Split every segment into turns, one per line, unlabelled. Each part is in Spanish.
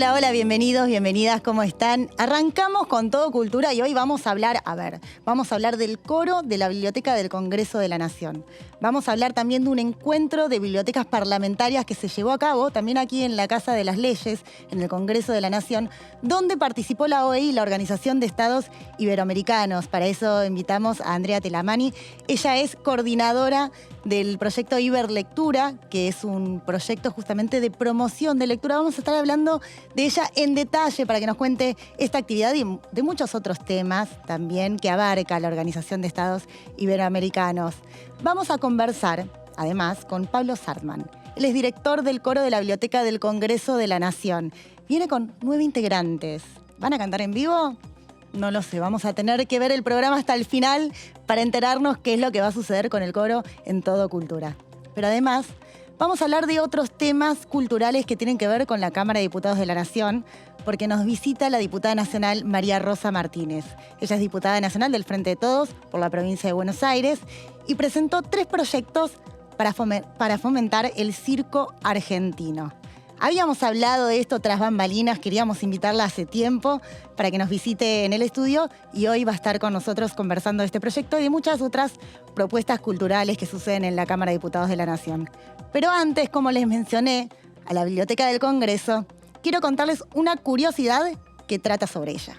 Hola, hola, bienvenidos, bienvenidas, ¿cómo están? Arrancamos con Todo Cultura y hoy vamos a hablar del coro de la Biblioteca del Congreso de la Nación. Vamos a hablar también de un encuentro de bibliotecas parlamentarias que se llevó a cabo también aquí en la Casa de las Leyes, en el Congreso de la Nación, donde participó la OEI, la Organización de Estados Iberoamericanos. Para eso invitamos a Andrea Telamani. Ella es coordinadora del proyecto Iberlectura, que es un proyecto justamente de promoción de lectura. Vamos a estar hablando de ella en detalle para que nos cuente esta actividad y de muchos otros temas también que abarca la Organización de Estados Iberoamericanos. Vamos a conversar, además, con Pablo Sartman. Él es director del coro de la Biblioteca del Congreso de la Nación. Viene con 9 integrantes. ¿Van a cantar en vivo? No lo sé, vamos a tener que ver el programa hasta el final para enterarnos qué es lo que va a suceder con el coro en Todo Cultura. Pero además, vamos a hablar de otros temas culturales que tienen que ver con la Cámara de Diputados de la Nación, porque nos visita la diputada nacional María Rosa Martínez. Ella es diputada nacional del Frente de Todos por la provincia de Buenos Aires y presentó 3 proyectos para fomentar el circo argentino. Habíamos hablado de esto tras bambalinas, queríamos invitarla hace tiempo para que nos visite en el estudio y hoy va a estar con nosotros conversando de este proyecto y de muchas otras propuestas culturales que suceden en la Cámara de Diputados de la Nación. Pero antes, como les mencioné, a la Biblioteca del Congreso, quiero contarles una curiosidad que trata sobre ella.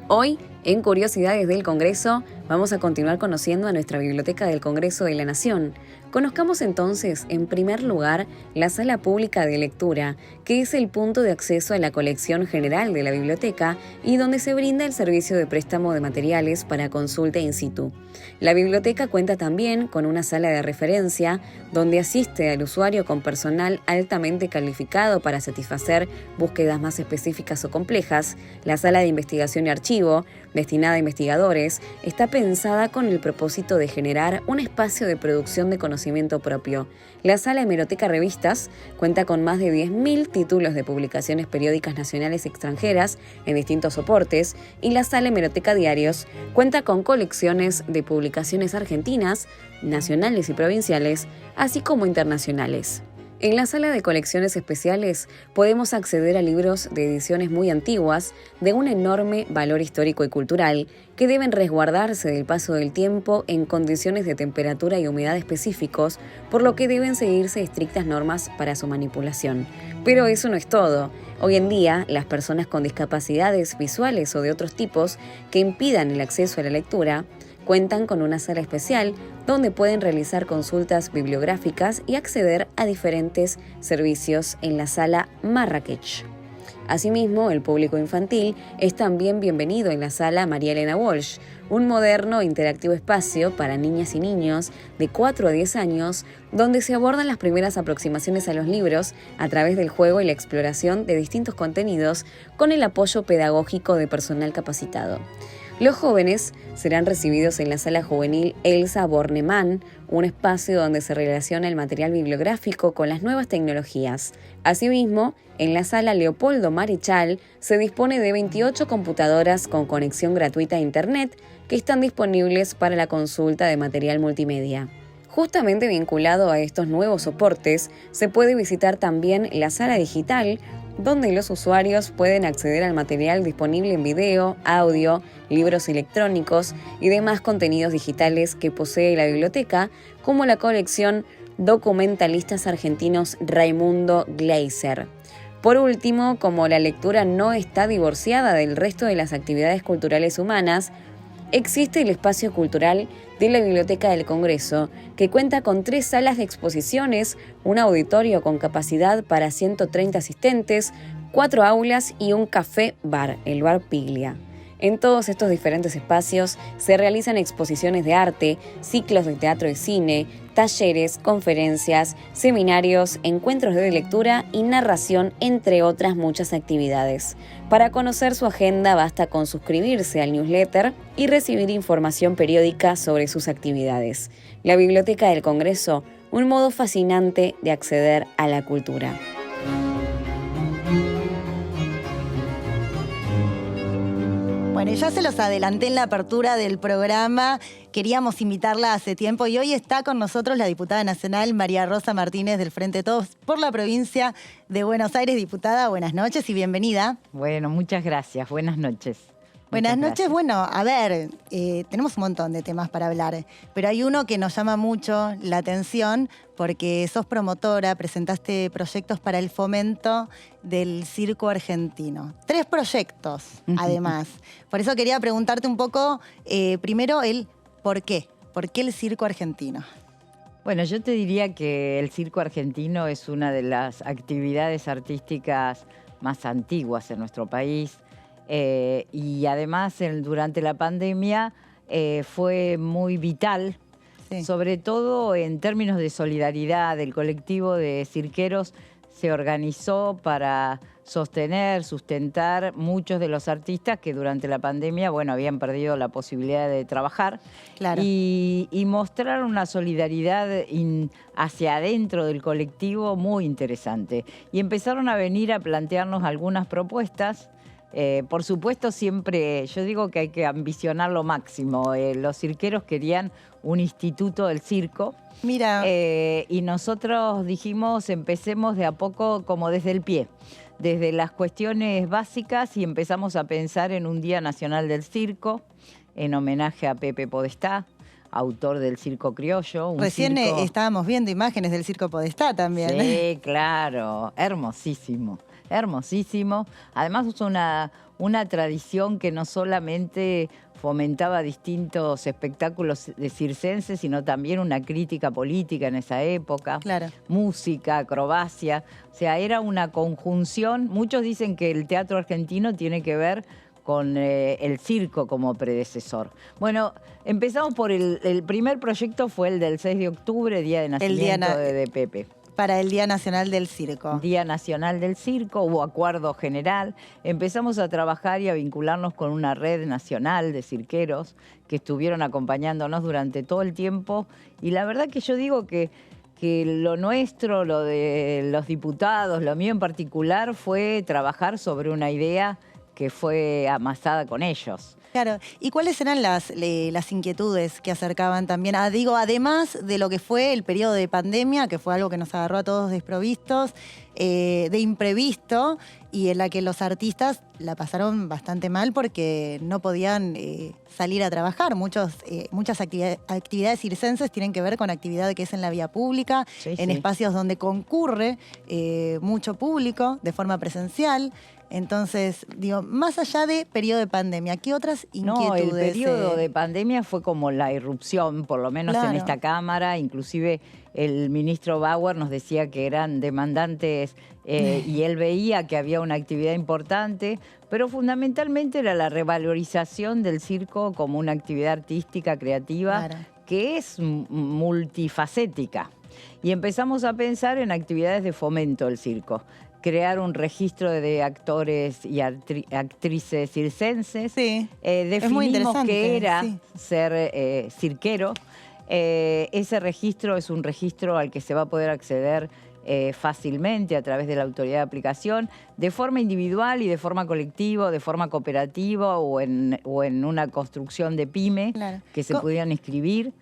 Hoy, en Curiosidades del Congreso, vamos a continuar conociendo a nuestra Biblioteca del Congreso de la Nación. Conozcamos entonces, en primer lugar, la Sala Pública de Lectura, que es el punto de acceso a la colección general de la biblioteca y donde se brinda el servicio de préstamo de materiales para consulta in situ. La biblioteca cuenta también con una sala de referencia, donde asiste al usuario con personal altamente calificado para satisfacer búsquedas más específicas o complejas. La sala de investigación y archivo, destinada a investigadores, está pensada con el propósito de generar un espacio de producción de conocimiento propio. La sala Hemeroteca Revistas cuenta con más de 10.000 títulos de publicaciones periódicas nacionales y extranjeras en distintos soportes y la sala Hemeroteca Diarios cuenta con colecciones de publicaciones argentinas, nacionales y provinciales, así como internacionales. En la sala de colecciones especiales podemos acceder a libros de ediciones muy antiguas de un enorme valor histórico y cultural que deben resguardarse del paso del tiempo en condiciones de temperatura y humedad específicos, por lo que deben seguirse estrictas normas para su manipulación. Pero eso no es todo. Hoy en día, las personas con discapacidades visuales o de otros tipos que impidan el acceso a la lectura cuentan con una sala especial donde pueden realizar consultas bibliográficas y acceder a diferentes servicios en la sala Marrakech. Asimismo, el público infantil es también bienvenido en la sala María Elena Walsh, un moderno e interactivo espacio para niñas y niños de 4 a 10 años, donde se abordan las primeras aproximaciones a los libros a través del juego y la exploración de distintos contenidos con el apoyo pedagógico de personal capacitado. Los jóvenes serán recibidos en la sala juvenil Elsa Bornemann, un espacio donde se relaciona el material bibliográfico con las nuevas tecnologías. Asimismo, en la sala Leopoldo Marechal se dispone de 28 computadoras con conexión gratuita a Internet que están disponibles para la consulta de material multimedia. Justamente vinculado a estos nuevos soportes, se puede visitar también la sala digital, donde los usuarios pueden acceder al material disponible en video, audio, libros electrónicos y demás contenidos digitales que posee la biblioteca, como la colección Documentalistas Argentinos Raimundo Gleiser. Por último, como la lectura no está divorciada del resto de las actividades culturales humanas, existe el espacio cultural de la Biblioteca del Congreso, que cuenta con 3 salas de exposiciones, un auditorio con capacidad para 130 asistentes, 4 aulas y un café-bar, el Bar Piglia. En todos estos diferentes espacios se realizan exposiciones de arte, ciclos de teatro y cine, talleres, conferencias, seminarios, encuentros de lectura y narración, entre otras muchas actividades. Para conocer su agenda basta con suscribirse al newsletter y recibir información periódica sobre sus actividades. La Biblioteca del Congreso, un modo fascinante de acceder a la cultura.
Bueno, ya se los adelanté en la apertura del programa, queríamos invitarla hace tiempo y hoy está con nosotros la diputada nacional María Rosa Martínez del Frente de Todos por la provincia de Buenos Aires. Diputada, buenas noches y bienvenida.
Bueno, muchas gracias, buenas noches.
Buenas noches. Bueno, a ver, tenemos un montón de temas para hablar, pero hay uno que nos llama mucho la atención porque sos promotora, presentaste proyectos para el fomento del circo argentino. 3 proyectos, además. Por eso quería preguntarte un poco, primero, el por qué. ¿Por qué el circo argentino?
Bueno, yo te diría que el circo argentino es una de las actividades artísticas más antiguas en nuestro país. Y además durante la pandemia fue muy vital, sí, sobre todo en términos de solidaridad. El colectivo de cirqueros se organizó para sustentar muchos de los artistas que durante la pandemia, bueno, habían perdido la posibilidad de trabajar.
Claro.
Y mostrar una solidaridad hacia adentro del colectivo muy interesante. Y empezaron a venir a plantearnos algunas propuestas. Por supuesto, siempre, yo digo que hay que ambicionar lo máximo. Los cirqueros querían un instituto del circo.
Mira.
Y nosotros dijimos, empecemos de a poco, como desde el pie, desde las cuestiones básicas, y empezamos a pensar en un Día Nacional del Circo, en homenaje a Pepe Podestá, autor del Circo Criollo.
Recién estábamos viendo imágenes del Circo Podestá también.
Sí, claro, hermosísimo. Hermosísimo. Además es una tradición que no solamente fomentaba distintos espectáculos de circenses, sino también una crítica política en esa época.
Claro.
Música, acrobacia. O sea, era una conjunción. Muchos dicen que el teatro argentino tiene que ver con el circo como predecesor. Bueno, empezamos por el primer proyecto, fue el del 6 de octubre, Día de Nacimiento de Pepe.
Para el Día Nacional del Circo.
Día Nacional del Circo, hubo acuerdo general. Empezamos a trabajar y a vincularnos con una red nacional de cirqueros que estuvieron acompañándonos durante todo el tiempo. Y la verdad que yo digo que lo nuestro, lo de los diputados, lo mío en particular, fue trabajar sobre una idea que fue amasada con ellos.
Claro. ¿Y cuáles eran las inquietudes que acercaban también? Además de lo que fue el periodo de pandemia, que fue algo que nos agarró a todos desprovistos, de imprevisto, y en la que los artistas la pasaron bastante mal porque no podían salir a trabajar. Muchas actividades circenses tienen que ver con actividad que es en la vía pública,
sí,
en espacios donde concurre mucho público de forma presencial. Entonces, digo, más allá de periodo de pandemia, ¿qué otras inquietudes?
No, el periodo de pandemia fue como la irrupción, por lo menos en esta Cámara. Inclusive el ministro Bauer nos decía que eran demandantes y él veía que había una actividad importante, pero fundamentalmente era la revalorización del circo como una actividad artística, creativa, que es multifacética. Y empezamos a pensar en actividades de fomento del circo. Crear un registro de actores y actrices circenses.
Sí,
definimos qué era ser cirquero. Ese registro es un registro al que se va a poder acceder fácilmente a través de la autoridad de aplicación, de forma individual y de forma colectiva, de forma cooperativa o en una construcción de pyme, que se pudieran inscribir.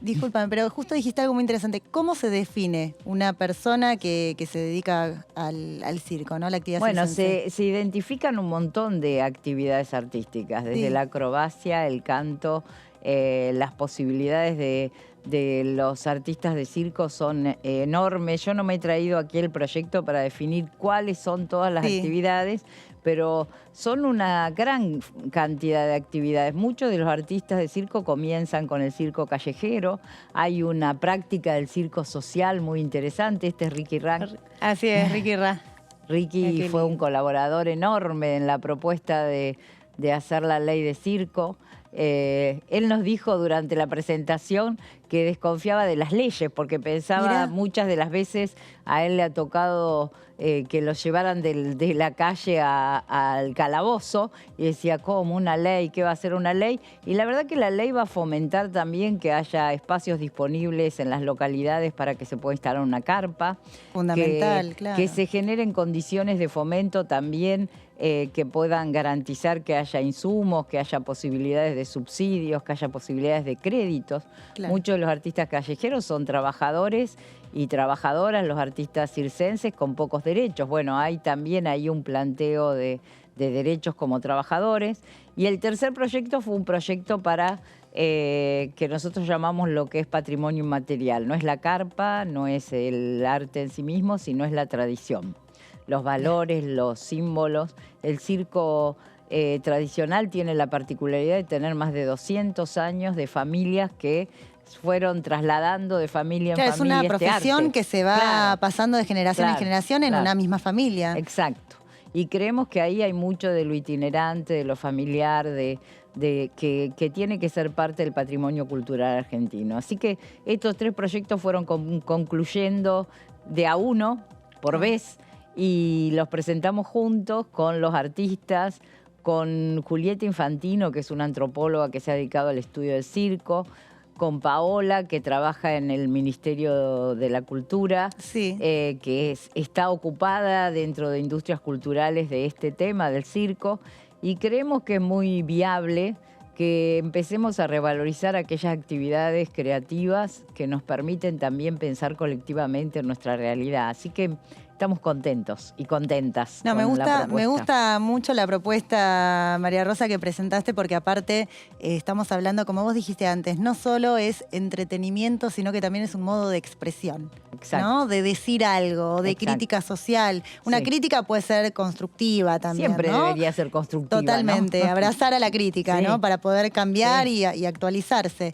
Discúlpame, pero justo dijiste algo muy interesante. ¿Cómo se define una persona que se dedica al circo, ¿no? La actividad circense?
Bueno, se identifican un montón de actividades artísticas, desde la acrobacia, el canto, las posibilidades de los artistas de circo son enormes. Yo no me he traído aquí el proyecto para definir cuáles son todas las actividades, pero son una gran cantidad de actividades. Muchos de los artistas de circo comienzan con el circo callejero. Hay una práctica del circo social muy interesante. Este es Ricky Ra.
Así es, Ricky Ra.
Ricky fue un colaborador enorme en la propuesta de hacer la ley de circo. Él nos dijo durante la presentación que desconfiaba de las leyes, porque pensaba
Mirá.
muchas de las veces a él le ha tocado que los llevaran de la calle al calabozo, y decía, ¿cómo una ley? ¿Qué va a ser una ley? Y la verdad que la ley va a fomentar también que haya espacios disponibles en las localidades para que se pueda instalar una carpa.
Fundamental, claro.
Que se generen condiciones de fomento también que puedan garantizar que haya insumos, que haya posibilidades de subsidios, que haya posibilidades de créditos.
Claro.
Muchos de los artistas callejeros son trabajadores y trabajadoras, los artistas circenses con pocos derechos. Bueno, hay también ahí un planteo de derechos como trabajadores. Y el tercer proyecto fue un proyecto para que nosotros llamamos lo que es patrimonio inmaterial. No es la carpa, no es el arte en sí mismo, sino es la tradición. Los valores, los símbolos. El circo tradicional tiene la particularidad de tener más de 200 años de familias que fueron trasladando de familia en
Claro,
familia.
es una profesión que se va pasando de generación en generación en una misma familia.
Exacto. Y creemos que ahí hay mucho de lo itinerante, de lo familiar, que tiene que ser parte del patrimonio cultural argentino. Así que estos 3 proyectos fueron concluyendo de a uno por vez, y los presentamos juntos con los artistas, con Julieta Infantino, que es una antropóloga que se ha dedicado al estudio del circo, con Paola, que trabaja en el Ministerio de la Cultura,
Sí.
Que está ocupada dentro de industrias culturales de este tema del circo, y creemos que es muy viable que empecemos a revalorizar aquellas actividades creativas que nos permiten también pensar colectivamente en nuestra realidad. Así que estamos contentos y contentas.
No,
con
me
la propuesta.
gusta mucho la propuesta, María Rosa, que presentaste, porque aparte estamos hablando, como vos dijiste antes, no solo es entretenimiento, sino que también es un modo de expresión.
Exacto.
¿No? De decir algo, de
Exacto.
crítica social. Una
Sí.
crítica puede ser constructiva también,
Siempre
¿no?
debería ser constructiva,
Totalmente,
¿no?
abrazar a la crítica,
Sí.
¿no? Para poder cambiar
Sí.
y actualizarse.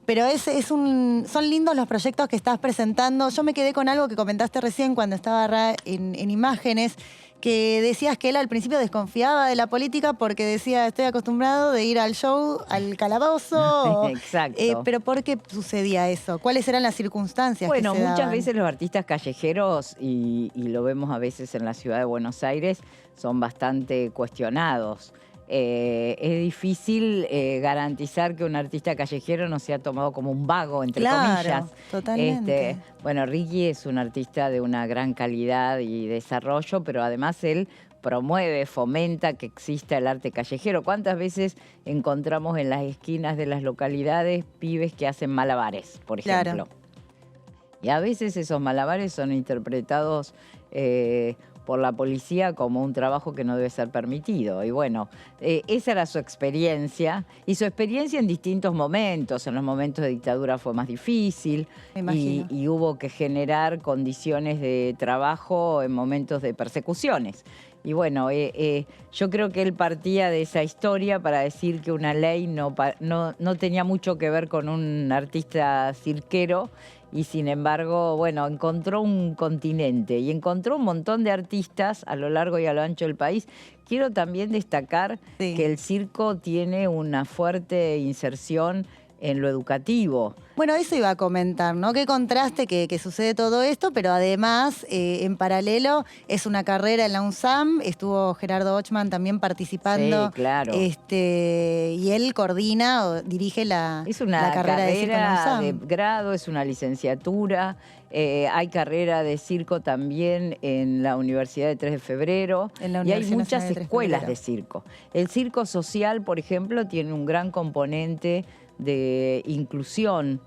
Pero son lindos los proyectos que estás presentando. Yo me quedé con algo que comentaste recién cuando estaba en imágenes, que decías que él al principio desconfiaba de la política porque decía, estoy acostumbrado de ir al show, al calabozo.
Exacto.
Pero ¿por qué sucedía eso? ¿Cuáles eran las circunstancias
Bueno,
que se
muchas
daban?
veces los artistas callejeros, y lo vemos a veces en la ciudad de Buenos Aires, son bastante cuestionados. Es difícil garantizar que un artista callejero no sea tomado como un vago, entre comillas.
Totalmente.
Bueno, Ricky es un artista de una gran calidad y desarrollo, pero además él promueve, fomenta que exista el arte callejero. ¿Cuántas veces encontramos en las esquinas de las localidades pibes que hacen malabares, por ejemplo?
Claro.
Y a veces esos malabares son interpretados por la policía como un trabajo que no debe ser permitido. Y bueno, esa era su experiencia, y su experiencia en distintos momentos. En los momentos de dictadura fue más difícil,
Me imagino.
y hubo que generar condiciones de trabajo en momentos de persecuciones. Y bueno, yo creo que él partía de esa historia para decir que una ley no tenía mucho que ver con un artista cirquero, y sin embargo, bueno, encontró un continente y encontró un montón de artistas a lo largo y a lo ancho del país. Quiero también destacar que el circo tiene una fuerte inserción en lo educativo.
Bueno, eso iba a comentar, ¿no? Qué contraste que sucede todo esto, pero además, en paralelo, es una carrera en la UNSAM. Estuvo Gerardo Ochman también participando.
Sí, claro.
Y él coordina o dirige la carrera de circo en la UNSAM.
de grado, es una licenciatura. Hay carrera de circo también en la Universidad de 3 de Febrero.
En la
y hay
Universidad
muchas
Nacional de 3 de
escuelas
Febrero.
de circo. El circo social, por ejemplo, tiene un gran componente de inclusión.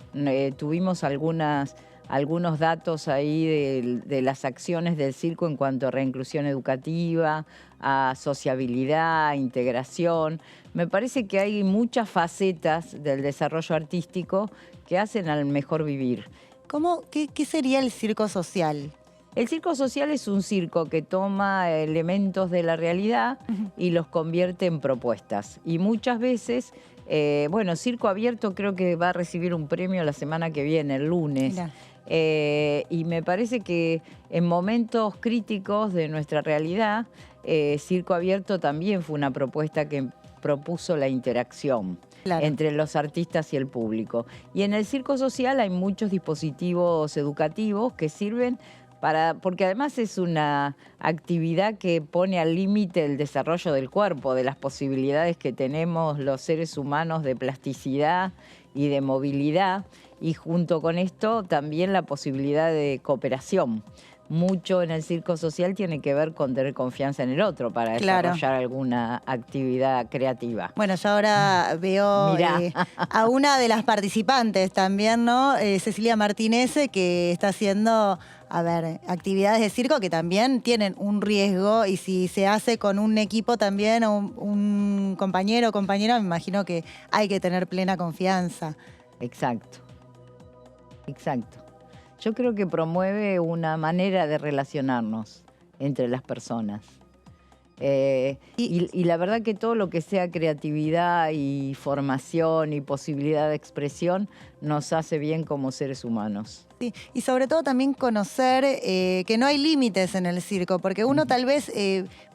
Tuvimos algunos datos ahí de las acciones del circo en cuanto a reinclusión educativa, a sociabilidad, a integración. Me parece que hay muchas facetas del desarrollo artístico que hacen al mejor vivir.
¿Qué sería el circo social?
El circo social es un circo que toma elementos de la realidad y los convierte en propuestas. Y muchas veces, Circo Abierto creo que va a recibir un premio la semana que viene, el lunes. Y me parece que en momentos críticos de nuestra realidad, Circo Abierto también fue una propuesta que propuso la interacción.
Claro.
entre los artistas y el público. Y en el circo social hay muchos dispositivos educativos que sirven porque además es una actividad que pone al límite el desarrollo del cuerpo, de las posibilidades que tenemos los seres humanos de plasticidad y de movilidad, y junto con esto también la posibilidad de cooperación. Mucho en el circo social tiene que ver con tener confianza en el otro para desarrollar alguna actividad creativa.
Bueno, yo ahora veo a una de las participantes también, ¿no? Cecilia Martínez, que está haciendo, actividades de circo que también tienen un riesgo, y si se hace con un equipo también, o un compañero o compañera, me imagino que hay que tener plena confianza.
Exacto. Yo creo que promueve una manera de relacionarnos entre las personas. Y la verdad que todo lo que sea creatividad y formación y posibilidad de expresión nos hace bien como seres humanos.
Sí, y sobre todo también conocer que no hay límites en el circo, porque uno tal vez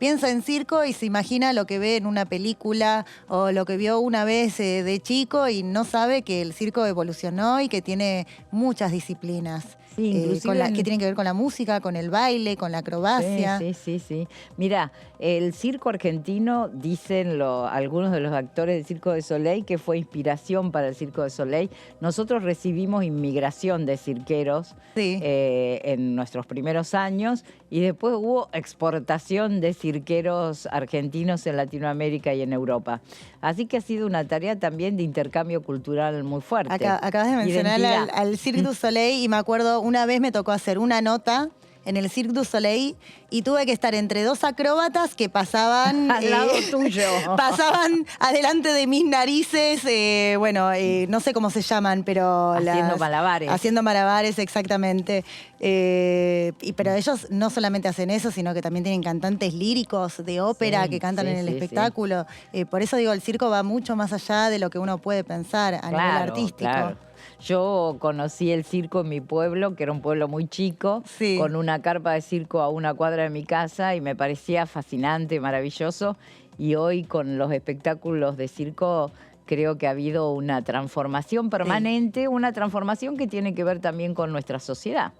piensa en circo y se imagina lo que ve en una película o lo que vio una vez de chico, y no sabe que el circo evolucionó y que tiene muchas disciplinas.
Sí, inclusive
que tienen que ver con la música, con el baile, con la acrobacia.
Sí. Mira, el circo argentino, dicen algunos de los actores del Circo de Soleil, que fue inspiración para el Circo de Soleil. Nosotros recibimos inmigración de cirqueros en nuestros primeros años, y después hubo exportación de cirqueros argentinos en Latinoamérica y en Europa. Así que ha sido una tarea también de intercambio cultural muy fuerte.
Acabas de mencionar al Cirque du Soleil, y me acuerdo, una vez me tocó hacer una nota en el Cirque du Soleil y tuve que estar entre dos acróbatas que pasaban
al lado tuyo.
Pasaban adelante de mis narices, no sé cómo se llaman, pero
haciendo malabares.
Haciendo malabares, exactamente. Pero ellos no solamente hacen eso, sino que también tienen cantantes líricos de ópera que cantan en el espectáculo. Por eso digo, el circo va mucho más allá de lo que uno puede pensar a nivel artístico.
Claro. Yo conocí el circo en mi pueblo, que era un pueblo muy chico, con una carpa de circo a una cuadra de mi casa, y me parecía fascinante, maravilloso. Y hoy con los espectáculos de circo creo que ha habido una transformación permanente, una transformación que tiene que ver también con nuestra sociedad.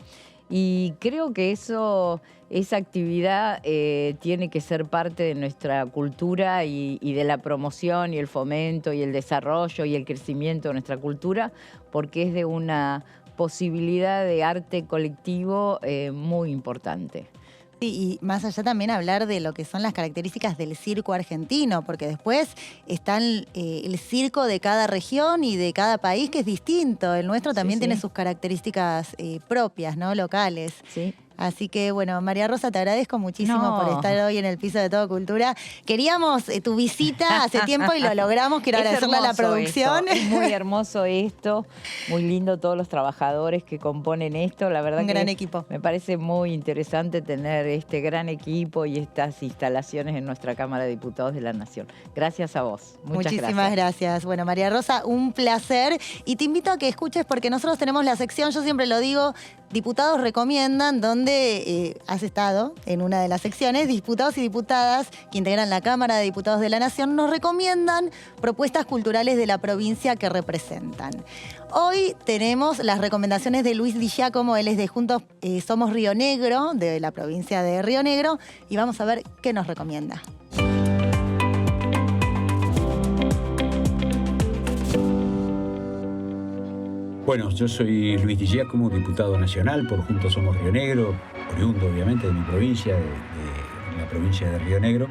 Y creo que esa actividad tiene que ser parte de nuestra cultura y de la promoción y el fomento y el desarrollo y el crecimiento de nuestra cultura, porque es de una posibilidad de arte colectivo muy importante.
Sí, y más allá también hablar de lo que son las características del circo argentino, porque después está el circo de cada región y de cada país, que es distinto. El nuestro también tiene sus características propias, ¿no? Locales.
Sí.
Así que, bueno, María Rosa, te agradezco muchísimo por estar hoy en el piso de Todo Cultura. Queríamos tu visita hace tiempo y lo logramos. Quiero agradecerle a la producción.
Es muy hermoso esto, muy lindo todos los trabajadores que componen esto. La verdad
Un gran equipo.
Me parece muy interesante tener este gran equipo y estas instalaciones en nuestra Cámara de Diputados de la Nación. Gracias a vos.
Muchísimas gracias. Bueno, María Rosa, un placer. Y te invito a que escuches, porque nosotros tenemos la sección, yo siempre lo digo, Diputados Recomiendan, donde has estado en una de las secciones. Diputados y diputadas que integran la Cámara de Diputados de la Nación nos recomiendan propuestas culturales de la provincia que representan. Hoy tenemos las recomendaciones de Luis Di Giacomo. Él es de Juntos Somos Río Negro, de la provincia de Río Negro, y vamos a ver qué nos recomienda.
Bueno, yo soy Luis Di Giacomo, diputado nacional por Juntos Somos Río Negro, oriundo obviamente de mi provincia, de la provincia de Río Negro.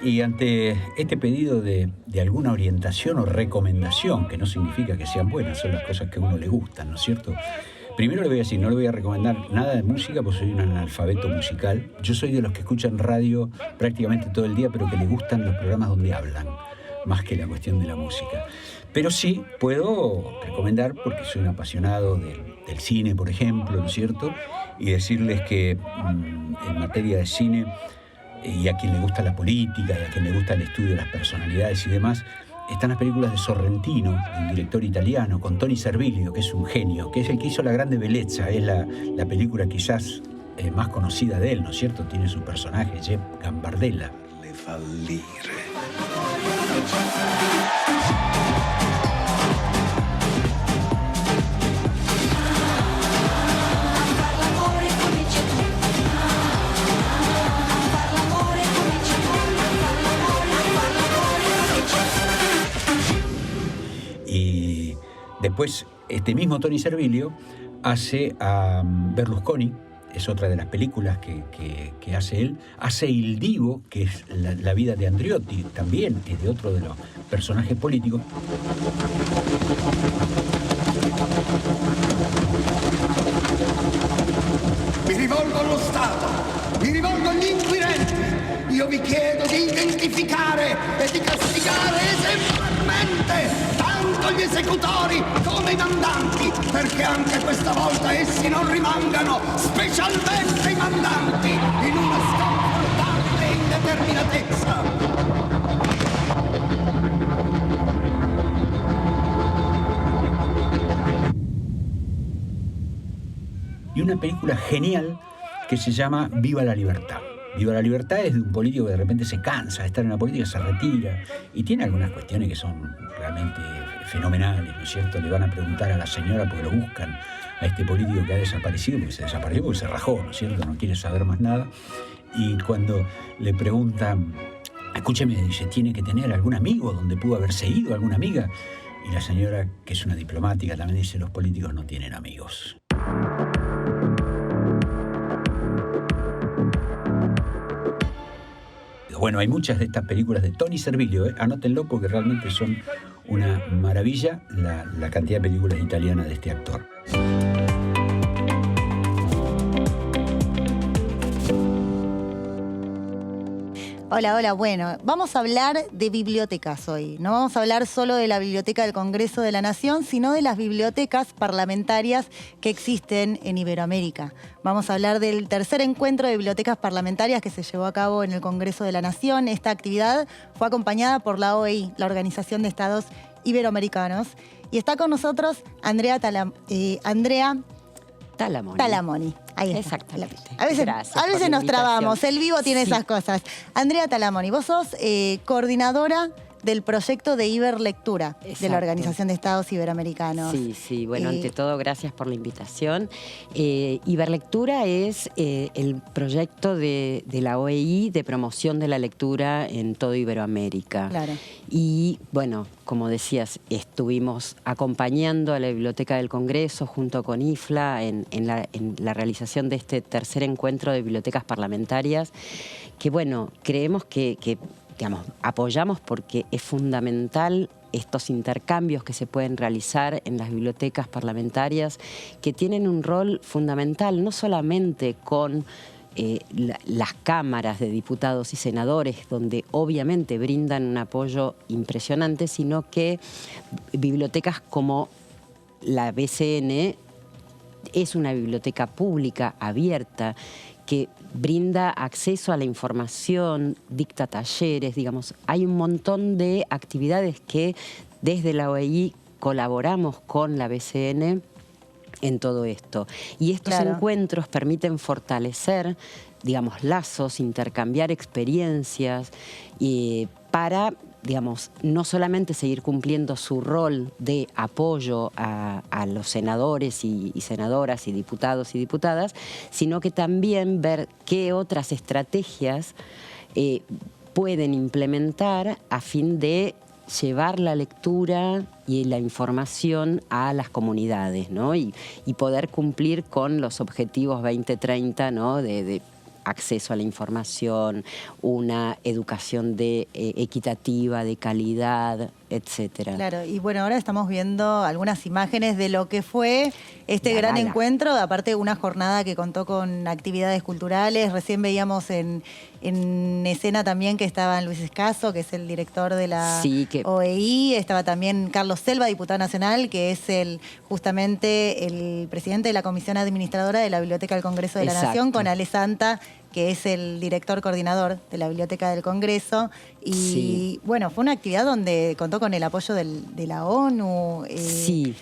Y ante este pedido de alguna orientación o recomendación, que no significa que sean buenas, son las cosas que a uno le gustan, ¿no es cierto? Primero le voy a decir, no le voy a recomendar nada de música, porque soy un analfabeto musical. Yo soy de los que escuchan radio prácticamente todo el día, pero que le gustan los programas donde hablan, más que la cuestión de la música. Pero sí puedo recomendar, porque soy un apasionado del cine, por ejemplo, ¿no es cierto? Y decirles que en materia de cine, y a quien le gusta la política, y a quien le gusta el estudio de las personalidades y demás, están las películas de Sorrentino, un director italiano, con Tony Servilio, que es un genio, que es el que hizo La Grande Bellezza, es la película quizás más conocida de él, ¿no es cierto? Tiene su personaje, Jeff Gambardella. Le fallire. Después, este mismo Tony Servilio hace a Berlusconi, es otra de las películas que hace él. Hace Il Divo, que es la vida de Andreotti, también es de otro de los personajes políticos.
Mi rivolgo allo Stato, mi rivolgo agli inquirenti. Io vi chiedo di identificare e di castigare esemplarmente tanto gli esecutori come i mandanti, perché anche questa volta essi non rimangano, specialmente i mandanti, in una sconfortante indeterminatezza.
Y una película genial que se llama Viva la Libertad. Viva la Libertad es de un político que de repente se cansa de estar en la política, se retira y tiene algunas cuestiones que son realmente fenomenales, ¿no es cierto? Le van a preguntar a la señora porque lo buscan a este político que ha desaparecido, porque se desapareció, porque se rajó, ¿no es cierto? No quiere saber más nada. Y cuando le preguntan, escúcheme, dice, ¿tiene que tener algún amigo donde pudo haberse ido, alguna amiga? Y la señora, que es una diplomática, también dice, los políticos no tienen amigos. Bueno, hay muchas de estas películas de Tony Servilio, anótenlo porque realmente son una maravilla la cantidad de películas italianas de este actor.
Hola, hola. Bueno, vamos a hablar de bibliotecas hoy. No vamos a hablar solo de la Biblioteca del Congreso de la Nación, sino de las bibliotecas parlamentarias que existen en Iberoamérica. Vamos a hablar del tercer encuentro de bibliotecas parlamentarias que se llevó a cabo en el Congreso de la Nación. Esta actividad fue acompañada por la OEI, la Organización de Estados Iberoamericanos. Y está con nosotros Andrea Talamoni. Ahí está.
Exactamente.
A veces nos trabamos, el vivo tiene esas cosas. Andrea Talamoni, vos sos coordinadora del proyecto de Iberlectura de la Organización de Estados Iberoamericanos.
Sí. Bueno, ante todo, gracias por la invitación. Iberlectura es el proyecto de la OEI de promoción de la lectura en todo Iberoamérica.
Claro.
Y, bueno, como decías, estuvimos acompañando a la Biblioteca del Congreso junto con IFLA en la realización de este tercer encuentro de bibliotecas parlamentarias, que, bueno, creemos que digamos, apoyamos porque es fundamental estos intercambios que se pueden realizar en las bibliotecas parlamentarias, que tienen un rol fundamental, no solamente con las cámaras de diputados y senadores, donde obviamente brindan un apoyo impresionante, sino que bibliotecas como la BCN es una biblioteca pública, abierta, que brinda acceso a la información, dicta talleres, digamos, hay un montón de actividades que desde la OEI colaboramos con la BCN en todo esto. Y estos encuentros permiten fortalecer, digamos, lazos, intercambiar experiencias para, digamos, no solamente seguir cumpliendo su rol de apoyo a los senadores y senadoras y diputados y diputadas, sino que también ver qué otras estrategias pueden implementar a fin de llevar la lectura y la información a las comunidades, ¿no? Y poder cumplir con los objetivos 2030, ¿no? de acceso a la información, una educación equitativa, de calidad, etcétera.
Claro, y bueno, ahora estamos viendo algunas imágenes de lo que fue este gran encuentro, aparte una jornada que contó con actividades culturales. Recién veíamos en escena también que estaban Luis Escaso, que es el director de la OEI, estaba también Carlos Selva, diputado nacional, que es justamente el presidente de la Comisión Administradora de la Biblioteca del Congreso de la Nación, con Ale Santa, que es el director coordinador de la Biblioteca del Congreso. Y bueno, fue una actividad donde contó con el apoyo de la ONU.
Sí,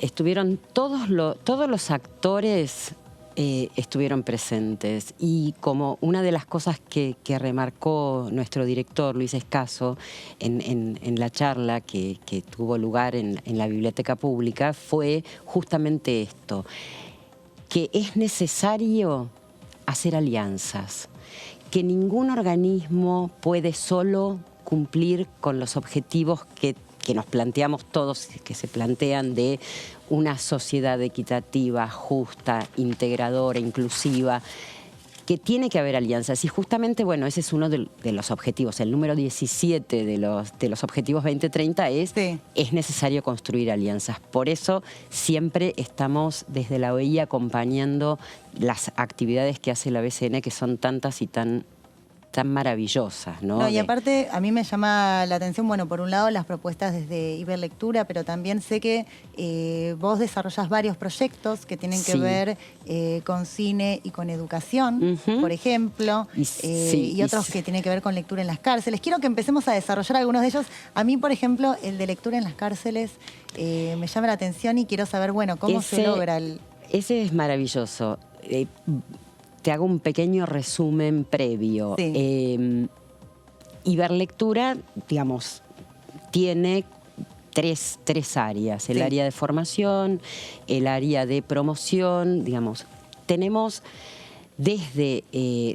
estuvieron todos los actores estuvieron presentes, y como una de las cosas que remarcó nuestro director Luis Escaso en la charla que tuvo lugar en la biblioteca pública fue justamente esto, que es necesario hacer alianzas, que ningún organismo puede solo cumplir con los objetivos que que nos planteamos todos, que se plantean de una sociedad equitativa, justa, integradora, inclusiva, que tiene que haber alianzas. Y justamente, bueno, ese es uno de los objetivos. El número 17 de los objetivos 2030 es necesario construir alianzas. Por eso siempre estamos desde la OEI acompañando las actividades que hace la BCN, que son tantas y tan maravillosas, ¿no?
Y aparte a mí me llama la atención, bueno, por un lado las propuestas desde Iberlectura, pero también sé que vos desarrollás varios proyectos que tienen que ver con cine y con educación, por ejemplo, y otros que tienen que ver con lectura en las cárceles. Quiero que empecemos a desarrollar algunos de ellos. A mí, por ejemplo, el de lectura en las cárceles me llama la atención y quiero saber, bueno, cómo se logra el...
Ese es maravilloso. Te hago un pequeño resumen previo. Iberlectura, digamos, tiene tres áreas. El área de formación, el área de promoción, digamos. Tenemos desde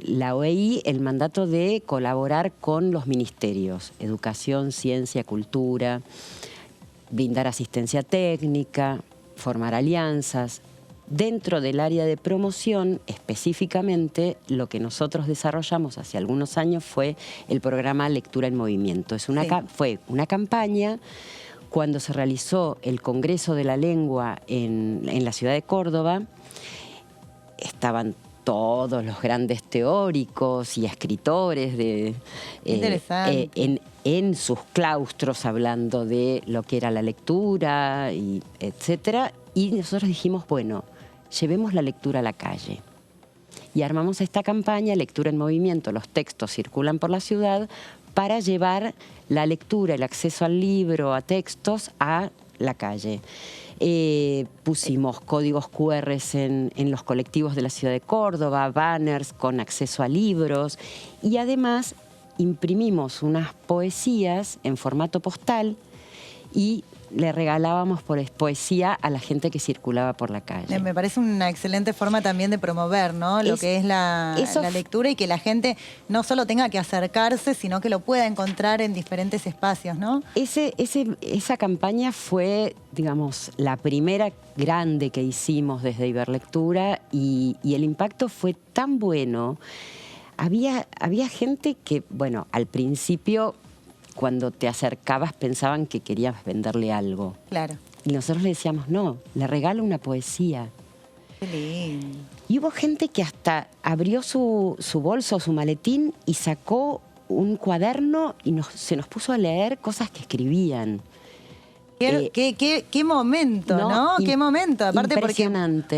la OEI el mandato de colaborar con los ministerios, educación, ciencia, cultura, brindar asistencia técnica, formar alianzas. Dentro del área de promoción, específicamente, lo que nosotros desarrollamos hace algunos años fue el programa Lectura en Movimiento. Fue una campaña cuando se realizó el Congreso de la Lengua en la ciudad de Córdoba. Estaban todos los grandes teóricos y escritores en sus claustros hablando de lo que era la lectura, etcétera. Y nosotros dijimos, bueno, llevemos la lectura a la calle. Y armamos esta campaña, Lectura en Movimiento, los textos circulan por la ciudad, para llevar la lectura, el acceso al libro, a textos, a la calle. Pusimos códigos QR en los colectivos de la ciudad de Córdoba, banners con acceso a libros, y además imprimimos unas poesías en formato postal y le regalábamos poesía a la gente que circulaba por la calle.
Me parece una excelente forma también de promover, ¿no? Lo que es la lectura, y que la gente no solo tenga que acercarse, sino que lo pueda encontrar en diferentes espacios, ¿no?
Esa campaña fue, digamos, la primera grande que hicimos desde Iberlectura, y el impacto fue tan bueno. Había gente que, bueno, al principio, cuando te acercabas, pensaban que querías venderle algo.
Claro.
Y nosotros le decíamos, no, le regalo una poesía.
Qué lindo.
Y hubo gente que hasta abrió su bolso o su maletín y sacó un cuaderno y se nos puso a leer cosas que escribían.
Qué momento, ¿no? Qué momento. Aparte, porque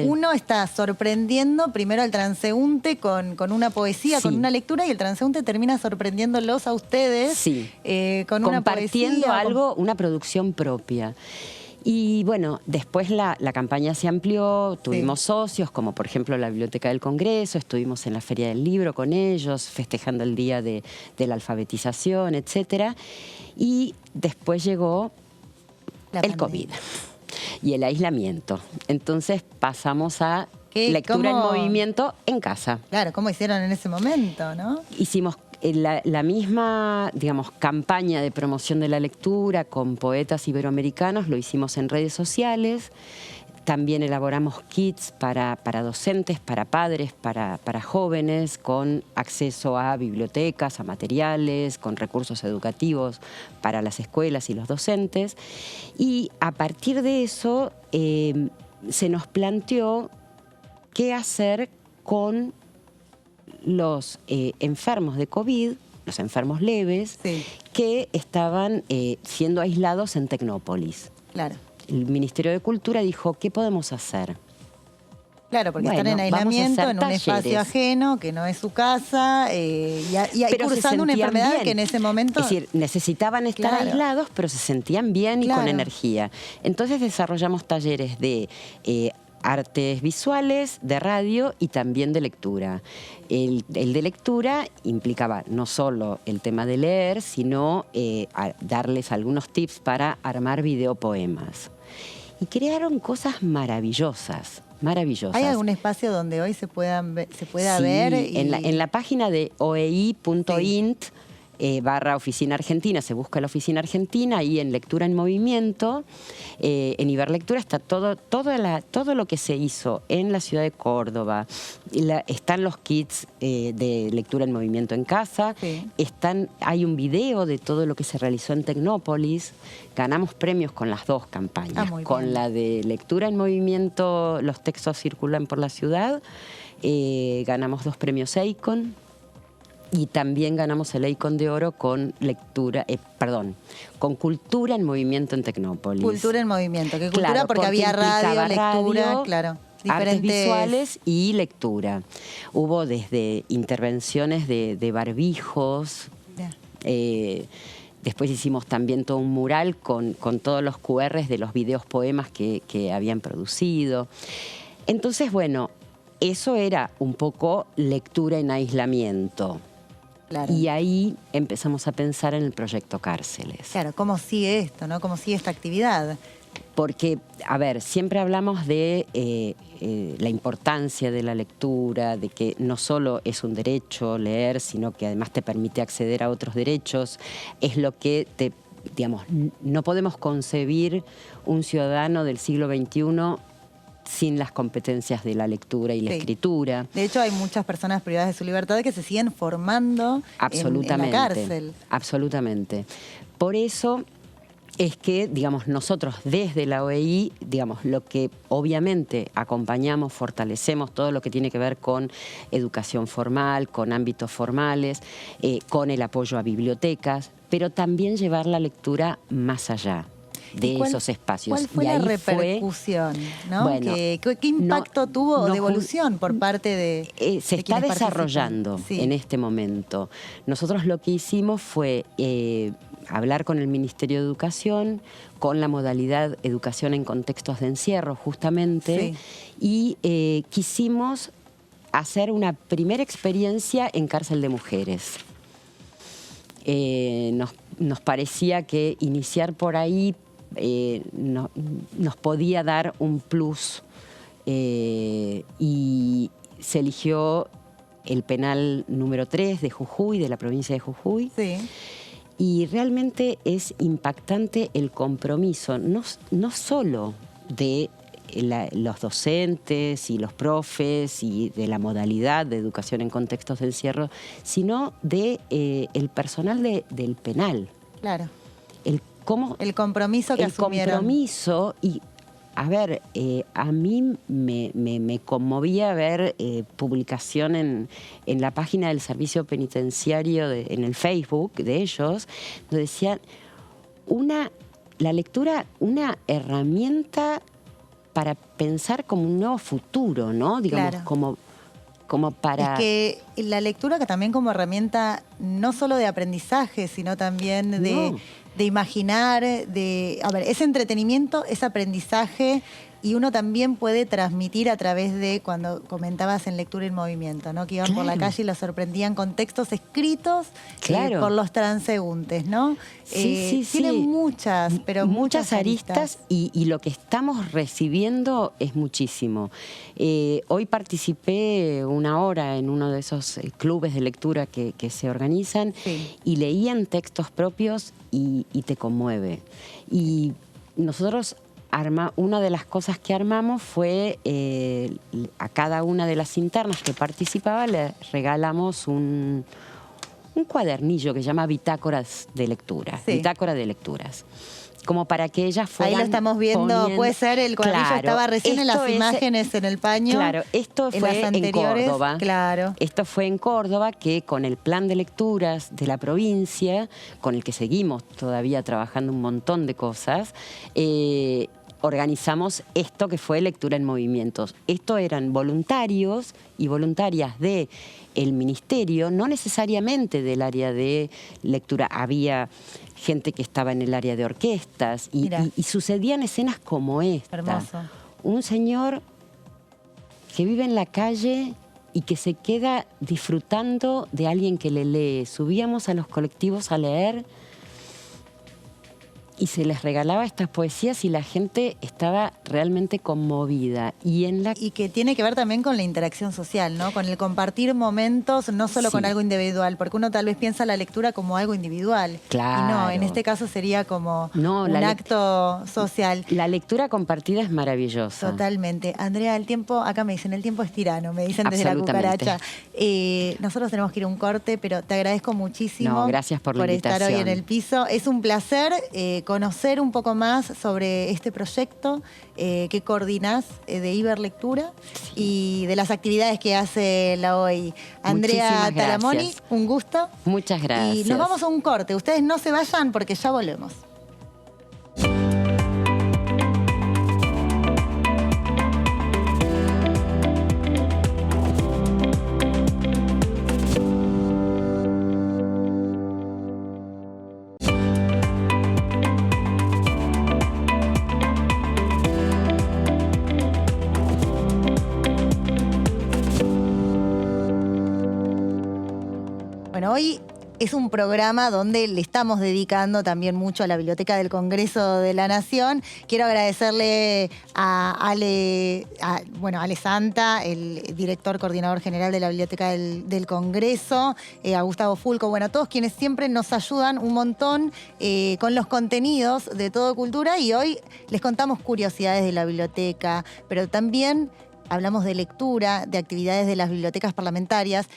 uno está sorprendiendo primero al transeúnte con una poesía, con una lectura, y el transeúnte termina sorprendiéndolos a ustedes con una poesía.
Compartiendo algo, una producción propia. Y bueno, después la campaña se amplió, tuvimos socios, como por ejemplo la Biblioteca del Congreso, estuvimos en la Feria del Libro con ellos, festejando el Día de la Alfabetización, etcétera. Y después llegó el COVID y el aislamiento. Entonces pasamos a lectura en movimiento en casa.
Claro, ¿cómo hicieron en ese momento, no?
Hicimos la misma, digamos, campaña de promoción de la lectura con poetas iberoamericanos, lo hicimos en redes sociales. También elaboramos kits para docentes, para padres, para jóvenes, con acceso a bibliotecas, a materiales, con recursos educativos para las escuelas y los docentes. Y a partir de eso se nos planteó qué hacer con los enfermos de COVID, los enfermos leves, que estaban siendo aislados en Tecnópolis.
Claro.
El Ministerio de Cultura dijo, ¿qué podemos hacer?
Claro, porque están en aislamiento, en un espacio ajeno, que no es su casa, y cursando una enfermedad que en ese momento...
Es decir, necesitaban estar aislados, pero se sentían bien y con energía. Entonces desarrollamos talleres de artes visuales, de radio y también de lectura. El de lectura implicaba no solo el tema de leer, sino darles algunos tips para armar videopoemas. Y crearon cosas maravillosas. ¿Hay
algún espacio donde hoy se pueda ver?
En la página de oei.int / Oficina Argentina, se busca la Oficina Argentina y en Lectura en Movimiento, en Iberlectura está todo lo que se hizo en la ciudad de Córdoba. Están los kits de lectura en movimiento en casa,
Sí.
Hay un video de todo lo que se realizó en Tecnópolis. Ganamos premios con las dos campañas,
muy
con
bien.
la de lectura en movimiento, los textos circulan por la ciudad, ganamos 2 premios EICON. Y también ganamos el EICON de Oro con con Cultura en Movimiento en Tecnópolis.
Cultura en movimiento. ¿Qué cultura?
Claro,
porque había radio,
implicaba
lectura,
radio,
claro.
Artes visuales y lectura. Hubo desde intervenciones de barbijos.
Bien.
Después hicimos también todo un mural con todos los QRs de los videos poemas que habían producido. Entonces, bueno, eso era un poco lectura en aislamiento.
Claro.
Y ahí empezamos a pensar en el proyecto Cárceles.
Claro, ¿cómo sigue esto, no? ¿Cómo sigue esta actividad?
Porque, a ver, siempre hablamos de la importancia de la lectura, de que no solo es un derecho leer, sino que además te permite acceder a otros derechos. Es lo que digamos, no podemos concebir un ciudadano del siglo XXI sin las competencias de la lectura y la escritura.
De hecho, hay muchas personas privadas de su libertad que se siguen formando en la cárcel.
Absolutamente. Por eso es que, digamos, nosotros desde la OEI, digamos, lo que obviamente acompañamos, fortalecemos todo lo que tiene que ver con educación formal, con ámbitos formales, con el apoyo a bibliotecas, pero también llevar la lectura más allá de esos espacios.
¿Cuál fue la repercusión? ¿No?
Bueno,
¿Qué impacto tuvo de evolución por parte de
se está
quienes
desarrollando
participan?
en este momento. Nosotros lo que hicimos fue hablar con el Ministerio de Educación, con la modalidad Educación en Contextos de Encierro, justamente, y quisimos hacer una primera experiencia en cárcel de mujeres. Nos parecía que iniciar por ahí nos podía dar un plus, y se eligió el penal número 3 de Jujuy, de la provincia de Jujuy.
Sí.
Y realmente es impactante el compromiso, no solo de los docentes y los profes y de la modalidad de educación en contextos de encierro, sino de el personal del penal.
Claro.
El
compromiso que asumieron.
El compromiso y, a ver, a mí me conmovía ver publicación en la página del servicio penitenciario, en el Facebook de ellos, donde decían, la lectura, una herramienta para pensar como un nuevo futuro, ¿no? Digamos,
claro.
como para...
Es que la lectura que también como herramienta no solo de aprendizaje, sino también de imaginar, es entretenimiento, es aprendizaje, y uno también puede transmitir a través de, cuando comentabas en Lectura en Movimiento, ¿no? Que iban por la calle y los sorprendían con textos escritos por los transeúntes, ¿no? Tiene muchas, pero muchas aristas.
Y lo que estamos recibiendo es muchísimo. Hoy participé una hora en uno de esos clubes de lectura que se organizan, y leían textos propios y te conmueve. Y nosotros una de las cosas que armamos fue a cada una de las internas que participaba le regalamos un cuadernillo que se llama Bitácoras de Lectura, Bitácora de Lecturas, como para que ellas fueran...
Ahí lo estamos viendo, puede ser, el cuadernillo estaba recién en las imágenes en el paño.
Claro, esto fue en Córdoba.
Claro.
Esto fue en Córdoba, que con el plan de lecturas de la provincia, con el que seguimos todavía trabajando un montón de cosas, organizamos esto que fue Lectura en Movimientos. Esto eran voluntarios y voluntarias del ministerio, no necesariamente del área de lectura. Había gente que estaba en el área de orquestas y sucedían escenas como esta.
Hermoso.
Un señor que vive en la calle y que se queda disfrutando de alguien que le lee. Subíamos a los colectivos a leer y se les regalaba estas poesías y la gente estaba realmente conmovida.
Y que tiene que ver también con la interacción social, ¿no? Con el compartir momentos, no solo con algo individual, porque uno tal vez piensa la lectura como algo individual.
Claro.
Y no, en este caso sería como un acto social.
La lectura compartida es maravillosa.
Totalmente. Andrea, el tiempo, acá me dicen, el tiempo es tirano, me dicen desde la cucaracha. Nosotros tenemos que ir a un corte, pero te agradezco muchísimo.
No, gracias por la invitación.
Estar hoy en el piso. Es un placer conocer un poco más sobre este proyecto que coordinás de Iberlectura y de las actividades que hace la OI. Andrea Talamoni, un gusto.
Muchas gracias.
Y nos vamos a un corte. Ustedes no se vayan porque ya volvemos. Bueno, hoy es un programa donde le estamos dedicando también mucho a la Biblioteca del Congreso de la Nación. Quiero agradecerle a Ale Santa, el director coordinador general de la Biblioteca del Congreso, a Gustavo Fulco, bueno, a todos quienes siempre nos ayudan un montón con los contenidos de Todo Cultura, y hoy les contamos curiosidades de la biblioteca, pero también hablamos de lectura, de actividades de las bibliotecas parlamentarias.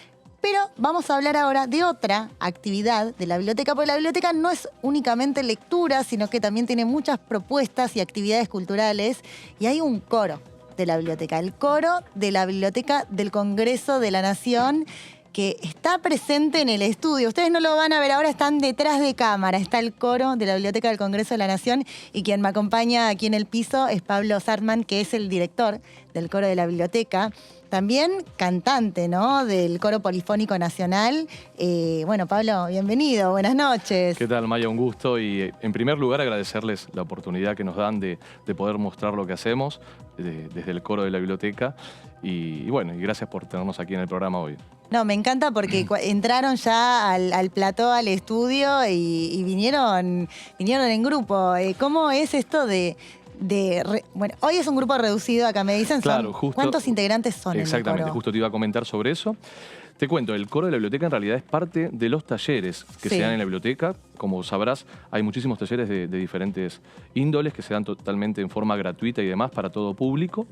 Pero vamos a hablar ahora de otra actividad de la biblioteca, porque la biblioteca no es únicamente lectura, sino que también tiene muchas propuestas y actividades culturales. Y hay un coro de la biblioteca, el coro de la Biblioteca del Congreso de la Nación, que está presente en el estudio. Ustedes no lo van a ver ahora, están detrás de cámara. Está el coro de la Biblioteca del Congreso de la Nación, y quien me acompaña aquí en el piso es Pablo Sartman, que es el director del coro de la biblioteca. También cantante, ¿no?, del Coro Polifónico Nacional. Bueno, Pablo, bienvenido, buenas noches.
¿Qué tal, Maya? Un gusto. Y en primer lugar agradecerles la oportunidad que nos dan de poder mostrar lo que hacemos desde el coro de la biblioteca. Y bueno, y gracias por tenernos aquí en el programa hoy.
No, me encanta porque entraron ya al plató, al estudio, y vinieron en grupo. ¿Cómo es esto bueno, hoy es un grupo reducido, acá me dicen,
claro, justo,
¿cuántos integrantes son
exactamente,
en el coro?
Justo te iba a comentar sobre eso. Te cuento, el coro de la biblioteca en realidad es parte de los talleres que se dan en la biblioteca. Como sabrás, hay muchísimos talleres de diferentes índoles que se dan totalmente en forma gratuita y demás para todo público.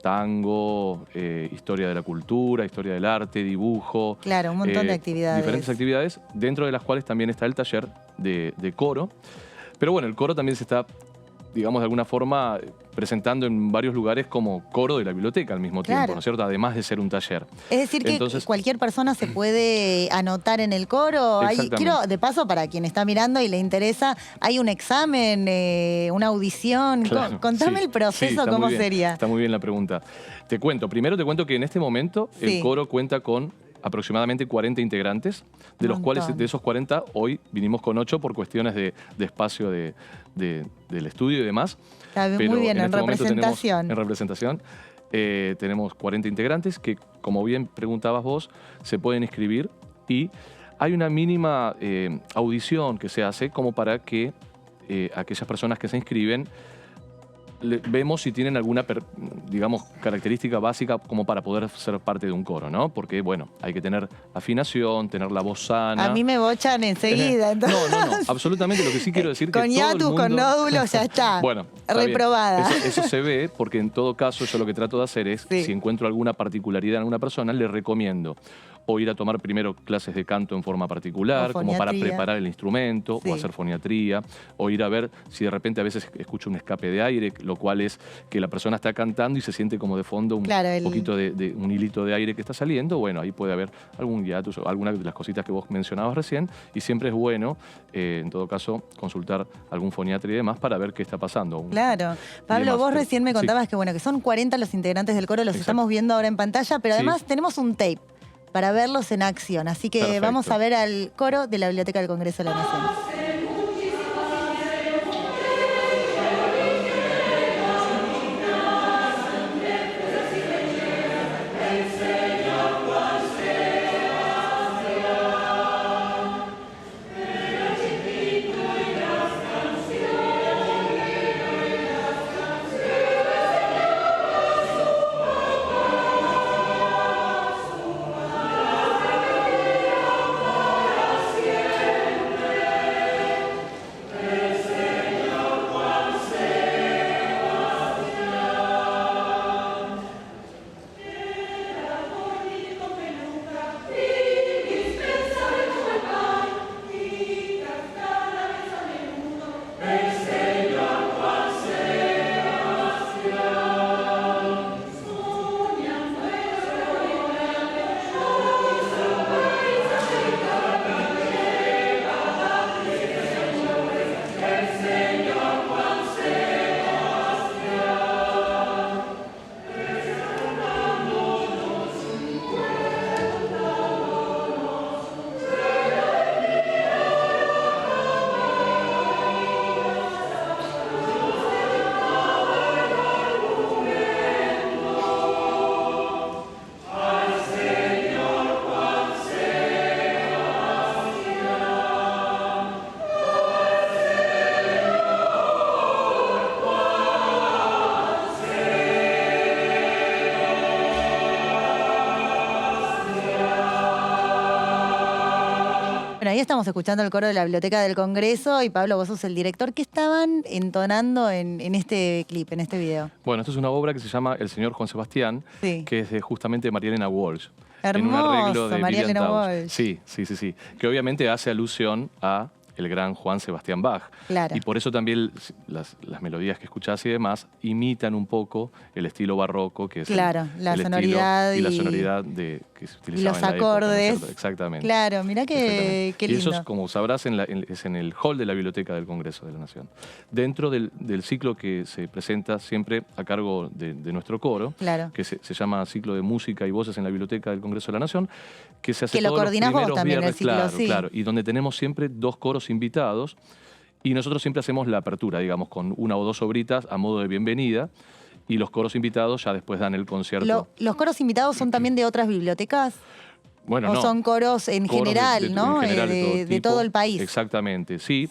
Tango, historia de la cultura, historia del arte, dibujo.
Claro, un montón de actividades.
Diferentes actividades, dentro de las cuales también está el taller de coro. Pero bueno, el coro también se está, digamos, de alguna forma presentando en varios lugares como coro de la biblioteca al mismo tiempo, ¿no es cierto? Además de ser un taller.
Es decir, que cualquier persona se puede anotar en el coro. Quiero, de paso, para quien está mirando y le interesa, hay un examen, una audición. Claro, contame el proceso, ¿cómo sería?
Está muy bien la pregunta. Primero te cuento que en este momento el coro cuenta con aproximadamente 40 integrantes, de los cuales de esos 40 hoy vinimos con 8 por cuestiones de espacio del estudio y demás.
Está muy bien, en representación.
En representación tenemos 40 integrantes que, como bien preguntabas vos, se pueden inscribir, y hay una mínima audición que se hace como para que aquellas personas que se inscriben vemos si tienen alguna, digamos, característica básica como para poder ser parte de un coro, ¿no? Porque, bueno, hay que tener afinación, tener la voz sana.
A mí me bochan enseguida. Entonces...
No, absolutamente. Lo que sí quiero decir
con
que todo el mundo...
con nódulos ya está.
Bueno,
reprobada.
Eso se ve, porque en todo caso yo lo que trato de hacer es, si encuentro alguna particularidad en alguna persona, le recomiendo o ir a tomar primero clases de canto en forma particular, como para preparar el instrumento, o hacer foniatría, o ir a ver si de repente a veces escucho un escape de aire, lo cual es que la persona está cantando y se siente como de fondo un poquito de un hilito de aire que está saliendo. Bueno, ahí puede haber algún hiatus o alguna de las cositas que vos mencionabas recién, y siempre es bueno, en todo caso, consultar algún foniatra y demás para ver qué está pasando.
Claro. Pablo, vos recién me contabas que son 40 los integrantes del coro, los estamos viendo ahora en pantalla, pero además tenemos un tape para verlos en acción. Así que vamos a ver al coro de la Biblioteca del Congreso de la Nación. Bueno, ahí estamos escuchando el coro de la Biblioteca del Congreso y Pablo, vos sos el director. ¿Qué estaban entonando en este clip, en este video?
Bueno, esto es una obra que se llama El señor Juan Sebastián, que es justamente de María Elena Walsh.
Hermoso,
en un arreglo de
María
Vivian
Elena
Tausch.
Walsh.
Sí. Que obviamente hace alusión a el gran Juan Sebastián Bach.
Claro.
Y por eso también las melodías que escuchás y demás imitan un poco el estilo barroco, que es
la
el
sonoridad
estilo, y la sonoridad que se utilizaba
los
en la
acordes.
época, ¿no? Exactamente.
Claro, mirá qué lindo.
Y eso, es, como sabrás, es en el hall de la Biblioteca del Congreso de la Nación. Dentro del ciclo que se presenta siempre a cargo de nuestro coro, que se llama Ciclo de Música y Voces en la Biblioteca del Congreso de la Nación, que se hace todos los primeros viernes, claro, y donde tenemos siempre 2 coros invitados, y nosotros siempre hacemos la apertura, digamos, con 1 o 2 obritas a modo de bienvenida, y los coros invitados ya después dan el concierto.
¿Los coros invitados son también de otras bibliotecas?
Bueno,
¿O son coros en general, ¿no?
En general,
de todo el país.
Exactamente, sí.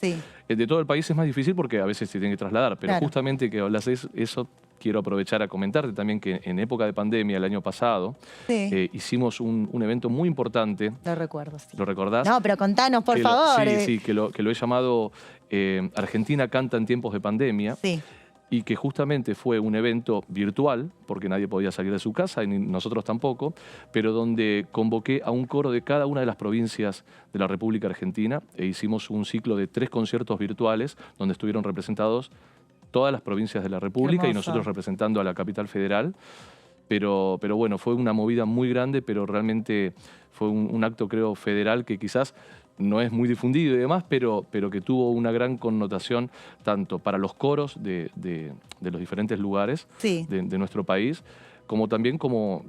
De todo el país es más difícil porque a veces se tiene que trasladar, pero justamente que hablas de eso, quiero aprovechar a comentarte también que en época de pandemia, el año pasado, hicimos un evento muy importante.
Lo recuerdo, sí.
¿Lo recordás?
No, pero contanos, por favor.
Sí, que lo he llamado Argentina canta en tiempos de pandemia.
Sí.
Y que justamente fue un evento virtual, porque nadie podía salir de su casa, y nosotros tampoco, pero donde convoqué a un coro de cada una de las provincias de la República Argentina e hicimos un ciclo de 3 conciertos virtuales donde estuvieron representados todas las provincias de la República y nosotros representando a la capital federal. Pero bueno, fue una movida muy grande, pero realmente fue un acto, creo, federal que quizás no es muy difundido y demás, pero que tuvo una gran connotación tanto para los coros de los diferentes lugares de nuestro país, como también como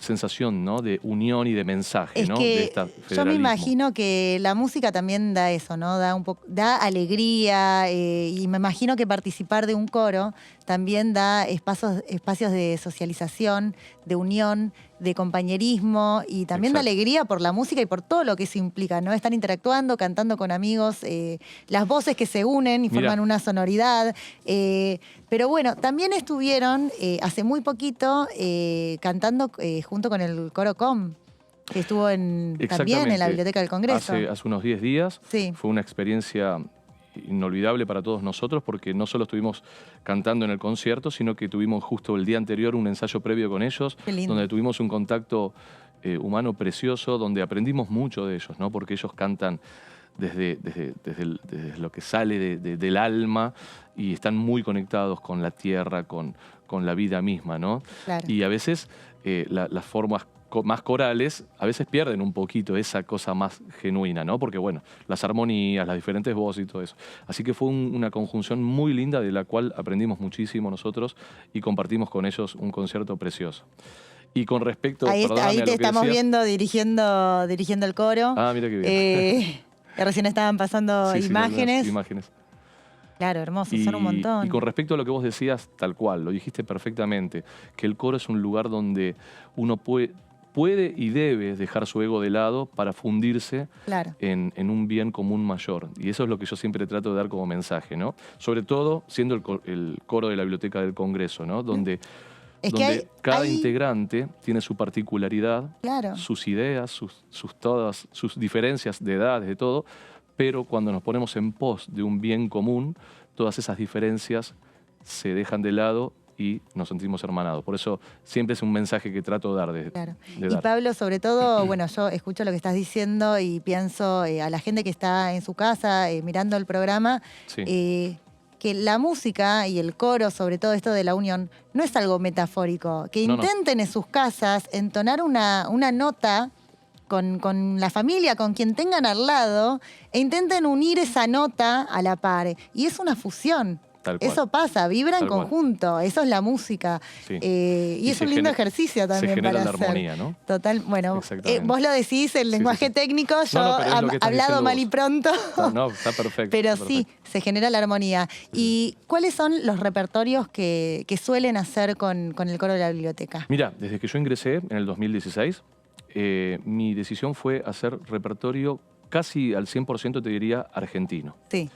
sensación, ¿no?, de unión y de mensaje, ¿no?, de esta federalismo.
Yo me imagino que la música también da eso, ¿no? Da alegría, y me imagino que participar de un coro también da espacios de socialización, de unión, de compañerismo y también de alegría por la música y por todo lo que eso implica, ¿no? Estar interactuando, cantando con amigos, las voces que se unen y forman una sonoridad. Pero bueno, también estuvieron hace muy poquito cantando junto con el Coro Com, que estuvo también en la Biblioteca del Congreso.
Hace unos 10 días. Fue una experiencia inolvidable para todos nosotros porque no solo estuvimos cantando en el concierto, sino que tuvimos justo el día anterior un ensayo previo con ellos, donde tuvimos un contacto humano precioso, donde aprendimos mucho de ellos, ¿no? Porque ellos cantan desde lo que sale del alma y están muy conectados con la tierra, con la vida misma, ¿no? Y a veces las formas más corales a veces pierden un poquito esa cosa más genuina, ¿no? Porque, bueno, las armonías, las diferentes voces y todo eso. Así que fue una conjunción muy linda de la cual aprendimos muchísimo nosotros y compartimos con ellos un concierto precioso. Y con respecto...
Ahí te estamos viendo dirigiendo el coro.
Ah, mira qué bien.
Que recién estaban pasando imágenes.
Imágenes.
Claro, hermoso, son un montón.
Y con respecto a lo que vos decías, tal cual, lo dijiste perfectamente, que el coro es un lugar donde uno puede y debe dejar su ego de lado para fundirse en un bien común mayor. Y eso es lo que yo siempre trato de dar como mensaje, ¿no? Sobre todo siendo el coro de la Biblioteca del Congreso, ¿no? Donde cada integrante tiene su particularidad, sus ideas, sus diferencias de edades, de todo, pero cuando nos ponemos en pos de un bien común, todas esas diferencias se dejan de lado y nos sentimos hermanados. Por eso siempre es un mensaje que trato de dar.
Y Pablo, sobre todo, bueno, yo escucho lo que estás diciendo y pienso a la gente que está en su casa mirando el programa, que la música y el coro, sobre todo esto de la unión, no es algo metafórico. Que intenten en sus casas entonar una nota con la familia, con quien tengan al lado, e intenten unir esa nota a la par. Y es una fusión. Eso pasa, vibra en conjunto, eso es la música. Y es un lindo ejercicio también
se genera
para
la
hacer.
Armonía, ¿no?
Total, bueno, vos lo decís, el lenguaje técnico, yo hablado mal y pronto.
No, está perfecto.
Pero sí, se genera la armonía. ¿Y cuáles son los repertorios que suelen hacer con el coro de la biblioteca?
Mira, desde que yo ingresé en el 2016, mi decisión fue hacer repertorio casi al 100%, te diría, argentino.
Sí.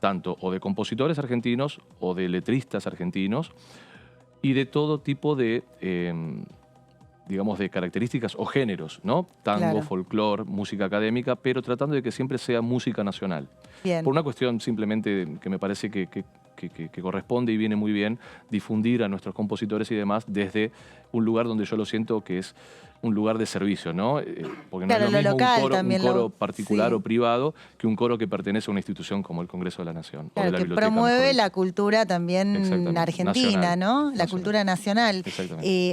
Tanto o de compositores argentinos o de letristas argentinos y de todo tipo de digamos, de características o géneros, ¿no? Tango, folclore, música académica, pero tratando de que siempre sea música nacional.
Bien.
Por una cuestión simplemente que me parece que corresponde y viene muy bien difundir a nuestros compositores y demás desde un lugar donde yo lo siento que es un lugar de servicio, ¿no? Porque no es lo mismo un coro particular o privado que un coro que pertenece a una institución como el Congreso de la Nación.
Claro,
o de la
que
Biblioteca
promueve la cultura también argentina,
nacional.
¿no? La cultura nacional.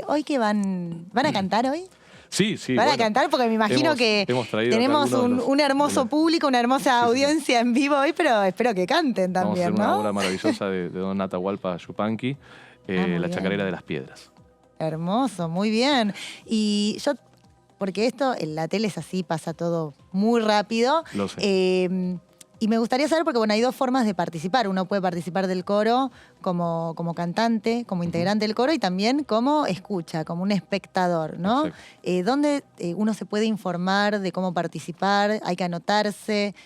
¿Hoy qué van a cantar hoy?
Sí, sí.
Van a cantar porque me imagino que tenemos un hermoso público, una hermosa audiencia en vivo hoy, pero espero que canten también,
Vamos a hacer
¿no?
una obra maravillosa de don Atahualpa Yupanqui, La Chacarera de las Piedras.
Hermoso, muy bien. Y yo, porque esto en la tele es así, pasa todo muy rápido.
Lo sé.
Y me gustaría saber, porque bueno, hay dos formas de participar. Uno puede participar del coro como cantante, como integrante del coro y también como escucha, como un espectador, ¿no? ¿Dónde uno se puede informar de cómo participar? ¿Hay que anotarse?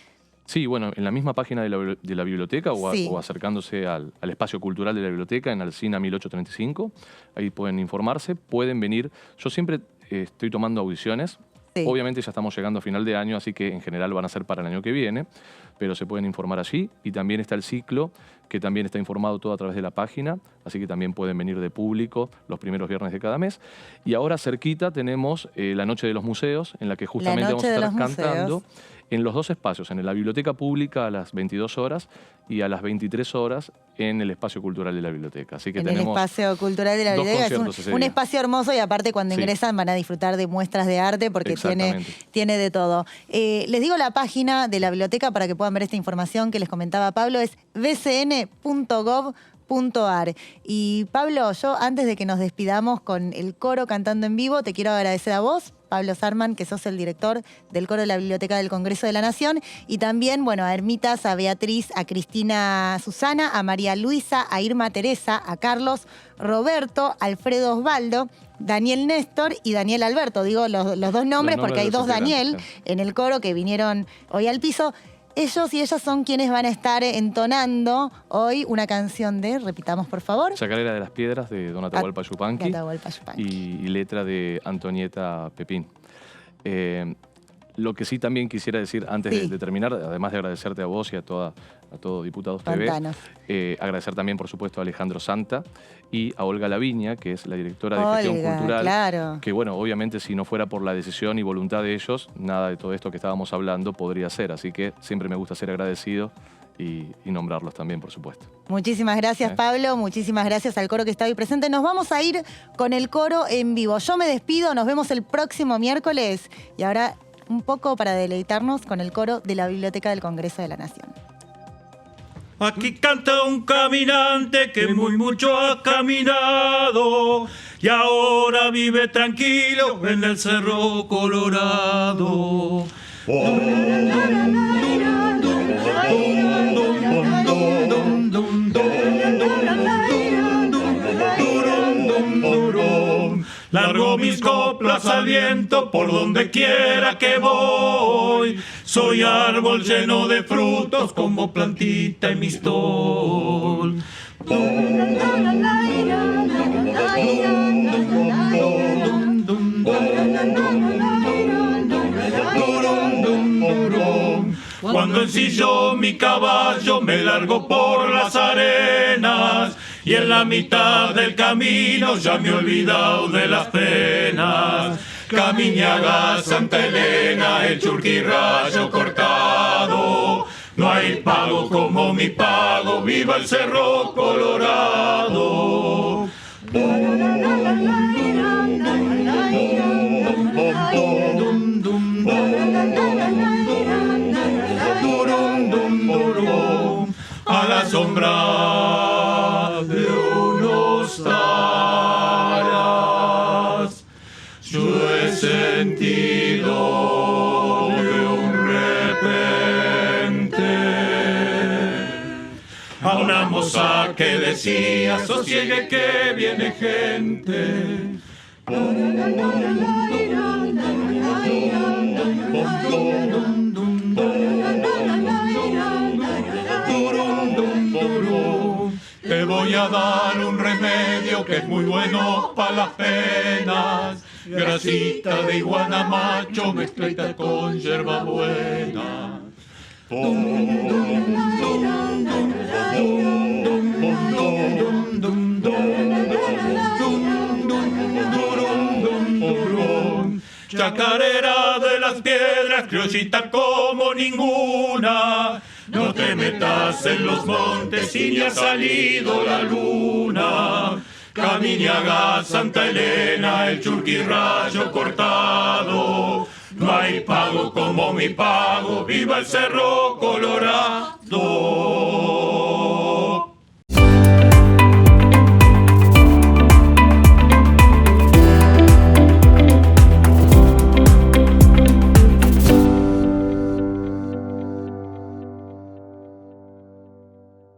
Sí, bueno, en la misma página de la biblioteca o acercándose al espacio cultural de la biblioteca, en Alsina 1835, ahí pueden informarse, pueden venir. Yo siempre estoy tomando audiciones. Obviamente ya estamos llegando a final de año, así que en general van a ser para el año que viene, pero se pueden informar allí. Y también está el ciclo, que también está informado todo a través de la página, así que también pueden venir de público los primeros viernes de cada mes. Y ahora cerquita tenemos la Noche de los Museos, en la que justamente vamos a estar cantando en los dos espacios, en la biblioteca pública a las 22 horas y a las 23 horas en el espacio cultural de la biblioteca. Así que
en el espacio cultural de la biblioteca es un espacio hermoso y aparte cuando ingresan van a disfrutar de muestras de arte porque tiene de todo. Les digo la página de la biblioteca para que puedan ver esta información que les comentaba Pablo, es bcn.gov.ar. Y Pablo, yo antes de que nos despidamos con el coro cantando en vivo, te quiero agradecer a vos, Pablo Sarman, que sos el director del coro de la Biblioteca del Congreso de la Nación, y también, bueno, a Hermitas, a Beatriz, a Cristina Susana, a María Luisa, a Irma Teresa, a Carlos, Roberto, Alfredo Osvaldo, Daniel Néstor y Daniel Alberto. Digo los dos nombres porque hay dos Daniel en el coro que vinieron hoy al piso. Ellos y ellas son quienes van a estar entonando hoy una canción de, repitamos por favor.
Chacarera de las Piedras, de don Atahualpa Yupanqui. Y letra de Antonieta Pepín. Lo que sí también quisiera decir antes de terminar, además de agradecerte a vos y a todo Diputados TV, agradecer también, por supuesto, a Alejandro Santa y a Olga Laviña, que es la directora de Gestión Cultural, que bueno, obviamente si no fuera por la decisión y voluntad de ellos, nada de todo esto que estábamos hablando podría ser, así que siempre me gusta ser agradecido y nombrarlos también, por supuesto.
Muchísimas gracias, Pablo, muchísimas gracias al coro que está hoy presente. Nos vamos a ir con el coro en vivo. Yo me despido, nos vemos el próximo miércoles y ahora un poco para deleitarnos con el coro de la Biblioteca del Congreso de la Nación.
Aquí canta un caminante que muy mucho ha caminado y ahora vive tranquilo en el Cerro Colorado. Largo mis coplas al viento por donde quiera que voy. Soy árbol lleno de frutos como plantita en mi stol. Cuando ensillo mi caballo me largo por las arenas y en la mitad del camino ya me he olvidado de las penas. Camiñaga, Santa Elena, el Churquirrayo cortado. No hay pago como mi pago, viva el Cerro Colorado. A la sombra de unos taras, yo he sentido de un repente a una moza que decía: sosiegue que viene gente. Te voy a dar un remedio que es muy bueno para las penas. grasita de iguana macho mezclita con yerba buena. Chacarera de las piedras, criollita como ninguna. No te metas en los montes y ni ha salido la luna. Caminiaga, Santa Elena, el churquirrayo cortado. No hay pago como mi pago, viva el Cerro Colorado.